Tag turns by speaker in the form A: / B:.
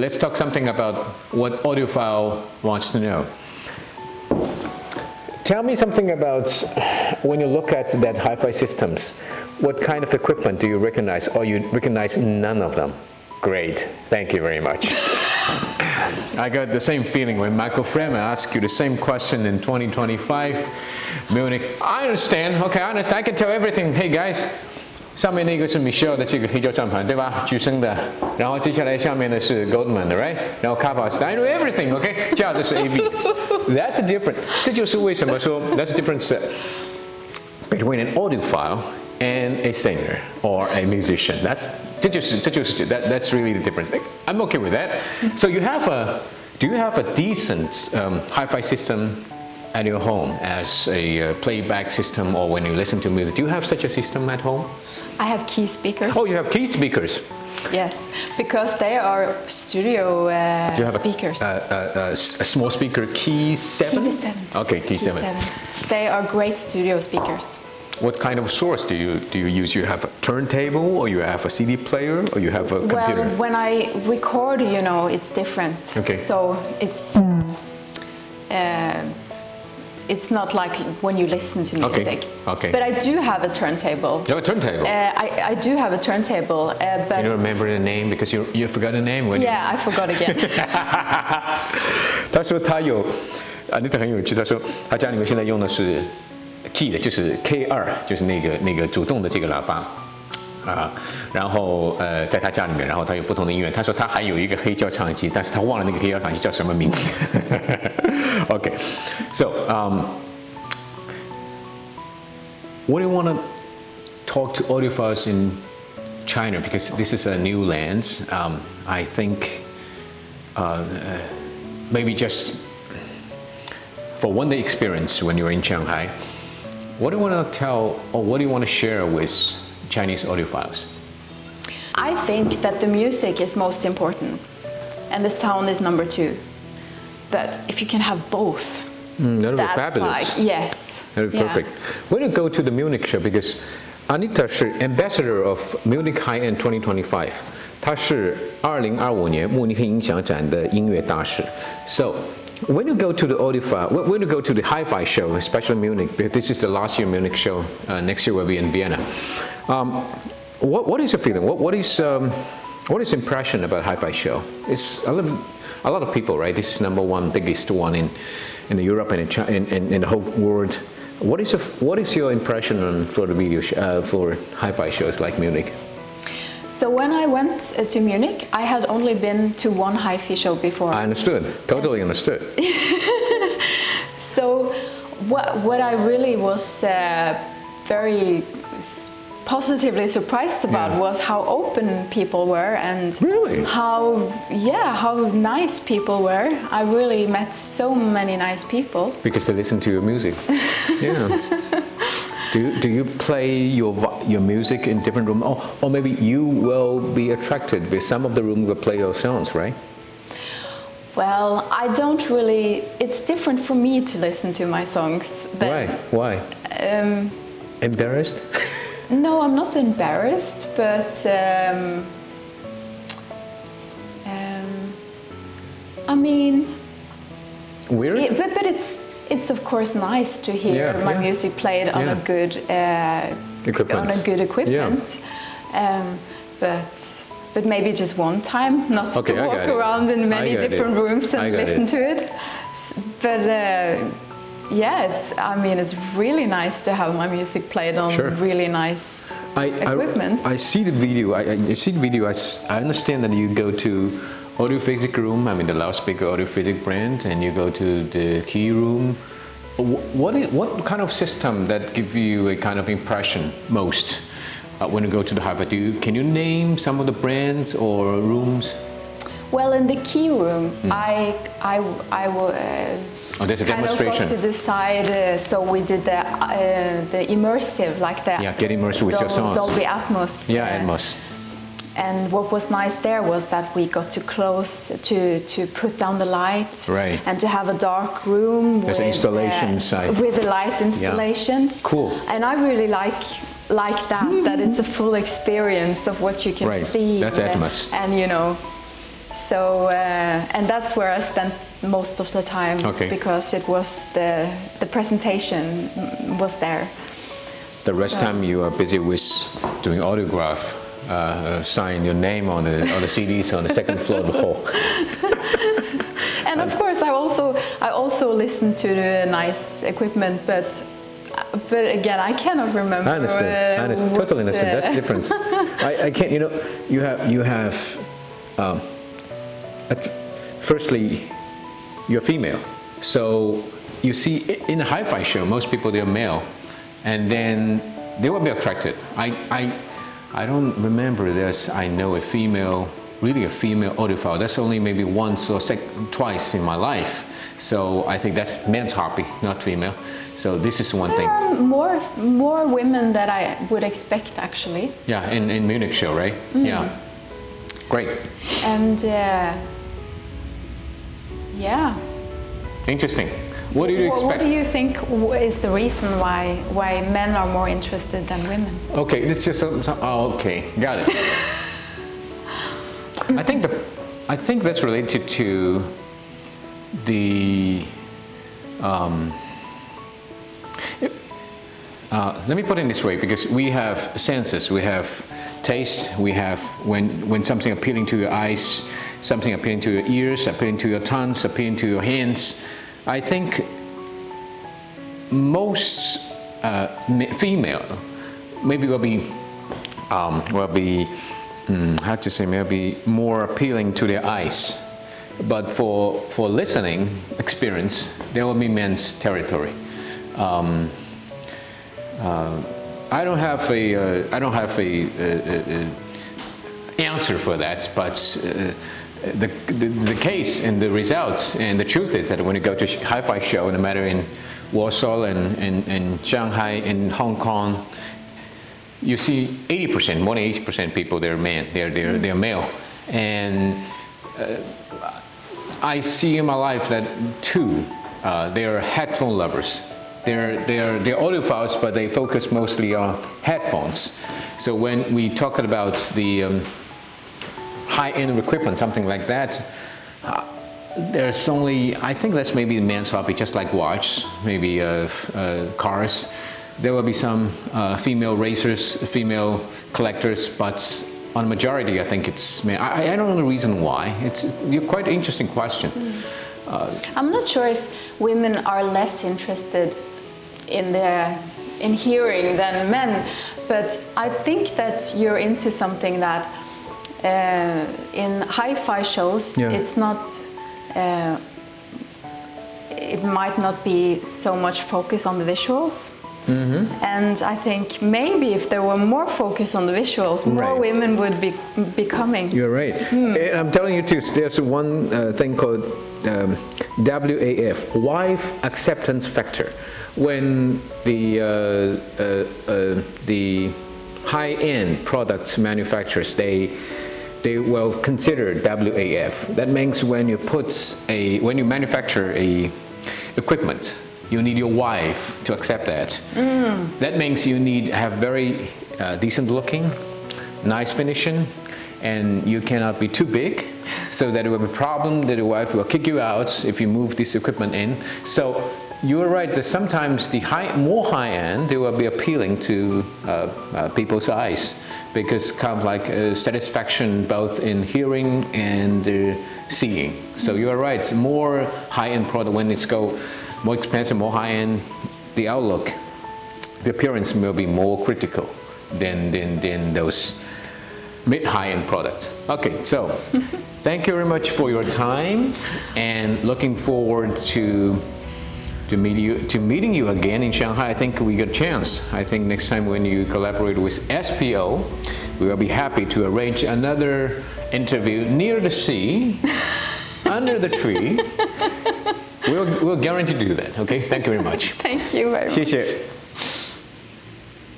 A: Let's talk something about what audiophile wants to know. Tell me something about when you look at that hi-fi systems, what kind of equipment do you recognize, or you recognize none of them? Great, thank you very much. I got the same feeling when Michael Freeman asked you the same question in 2025, Munich. I understand, okay, I understand, I can tell everything. Hey guys, 上面那个是 Michelle 的这个黑胶转盘，对吧？举声的。然后接下来下面的是 Goldman 的 ，right？ 然后 Kappa I know everything, okay？ 这样子是 A B。That's the difference. 这就是为什么说 that's the difference between an audiophile and a singer or a musician. That's really the difference. I'm okay with that. So do you have a decent hi-fi system at your home as a playback system, or when you listen to music? Do you have such a system at home?
B: I have key speakers.
A: Oh, you have key speakers.
B: Yes, because they are studio
A: Do you have
B: speakers.
A: A small speaker, key 7?
B: Key 7.
A: Okay, key 7.
B: They are great studio speakers.
A: What kind of source do you use? You have a turntable, or you have a CD player, or you have a computer?
B: Well, when I record, it's different.
A: Okay.
B: So it's not like when you listen to music.
A: Okay.
B: But I do have a turntable.
A: You have a turntable?
B: I do have a turntable, but...
A: You don't remember the name because you forgot the name?
B: Yeah, I forgot again.
A: 他说他有，Anette很有趣。他说他家里面现在用的是 key 的，就是 K2，就是那个主动的这个喇叭。然后在他家里面，然后他有不同的音乐。他说他还有一个黑胶唱机，但是他忘了那个黑胶唱机叫什么名字。Okay, so what do you want to talk to audiophiles in China? Because this is a new land. I think maybe just for one day experience when you're in Shanghai, what do you want to tell, or what do you want to share with Chinese audiophiles?
B: I think that the music is most important and the sound is number 2. But if you can have both,
A: that would be
B: that's
A: fabulous.
B: Yes.
A: That would be perfect. When you go to the Munich show, because Anette 是 ambassador of Munich High End 2025, 她是2025年慕尼黑音响展的音乐大使。So when you go to the audiophile, when you go to the hi-fi show, especially Munich, because this is the last year Munich show, next year will be in Vienna. What is your feeling? What is impression about hi-fi show? It's a lot of people, right? This is #1 biggest one in Europe and in the whole world. What is your impression for the video for hi-fi shows like Munich?
B: So when I went to Munich, I had only been to one hi-fi show before.
A: I understood, totally understood.
B: So what I really was very positively surprised about was how open people were, and
A: really
B: how nice people were. I really met so many nice people
A: because they listen to your music. Yeah. Do you play your music in different rooms, or maybe you will be attracted because some of the rooms will play your songs, right?
B: Well, I don't really. It's different for me to listen to my songs.
A: Why? Embarrassed?
B: No, I'm not embarrassed, but I mean,
A: weird.
B: But it's of course nice to hear my music played on a good equipment. But maybe just one time, not to walk around in many different rooms and listen to it. But it's really nice to have my music played on really nice equipment.
A: I see the video. I understand that you go to audiophysic room. I mean the loudspeaker audiophysic brand, and you go to the key room. What kind of system that give you a kind of impression most when you go to the hi-fi? Can you name some of the brands or rooms?
B: Well, in the key room,
A: there's a demonstration.
B: Got to decide. So we did the immersive, like the
A: get immersed with your songs.
B: Dolby Atmos.
A: Atmos.
B: And what was nice there was that we got to close to put down the light, and to have a dark room with
A: installations
B: with the light installations.
A: Yeah. Cool.
B: And I really like that it's a full experience of what you can see.
A: That's Atmos.
B: And So and that's where I spent most of the time, because it was the presentation was there.
A: The rest time you are busy with doing autograph, sign your name on the CDs on the second floor of the hall.
B: And of course, I also listened to the nice equipment, but again, I cannot remember.
A: I understand. Totally understand. That's different. I can't. You have. Firstly, you're female, so you see in a hi-fi show, most people they're male, and then they will be attracted. I don't remember I know a female audiophile. That's only maybe once or twice in my life. So I think that's men's hobby, not female. So this is one thing.
B: There are more women that I would expect, actually.
A: Yeah, in Munich show, right? Mm. Yeah. Great.
B: And yeah.
A: Interesting. What do you expect?
B: What do you think is the reason why men are more interested than women?
A: Okay, it's just okay, got it. I think that's related to the. Let me put it in this way, because we have senses, we have taste, we have when something appealing to your eyes, something appealing to your ears, appealing to your tongues, appealing to your hands. I think most female maybe will be maybe more appealing to their eyes, but for listening experience, there will be men's territory. I don't have a answer for that, but the case and the results and the truth is that when you go to hi-fi show, no matter in Warsaw and Shanghai and Hong Kong, you see 80%, more than 80% people they're male, and I see in my life that too, they are headphone lovers. They're audiophiles, but they focus mostly on headphones. So when we talk about the high-end equipment, something like that, there's only, I think that's maybe the man's hobby, just like watch, maybe cars. There will be some female racers, female collectors, but on majority, I think it's men. I don't know the reason why. It's quite an interesting question.
B: I'm not sure if women are less interested in hearing than men, but I think that you're into something that in hi-fi shows, it's not. It might not be so much focus on the visuals. Mm-hmm. And I think maybe if there were more focus on the visuals, more women would be coming.
A: You're right. And I'm telling you too, there's one thing called WAF, wife acceptance factor. When the high-end products manufacturers, they will consider WAF. That means when you manufacture a equipment, you need your wife to accept that. That means you need to have very decent looking, nice finishing, and you cannot be too big, so that it will be a problem that your wife will kick you out if you move this equipment in. So you're right that sometimes the more high-end, they will be appealing to people's eyes, because kind of like satisfaction both in hearing and seeing. So you're right, more high-end product, when it's more expensive, more high-end, the outlook, the appearance will be more critical than those mid-high-end products. Okay, so thank you very much for your time, and looking forward to meeting you again in Shanghai. I think we got a chance. I think next time when you collaborate with SPO, we will be happy to arrange another interview near the sea, under the tree. We'll guarantee to do that. Okay, thank you very much.
B: Thank you very much.
A: 谢谢。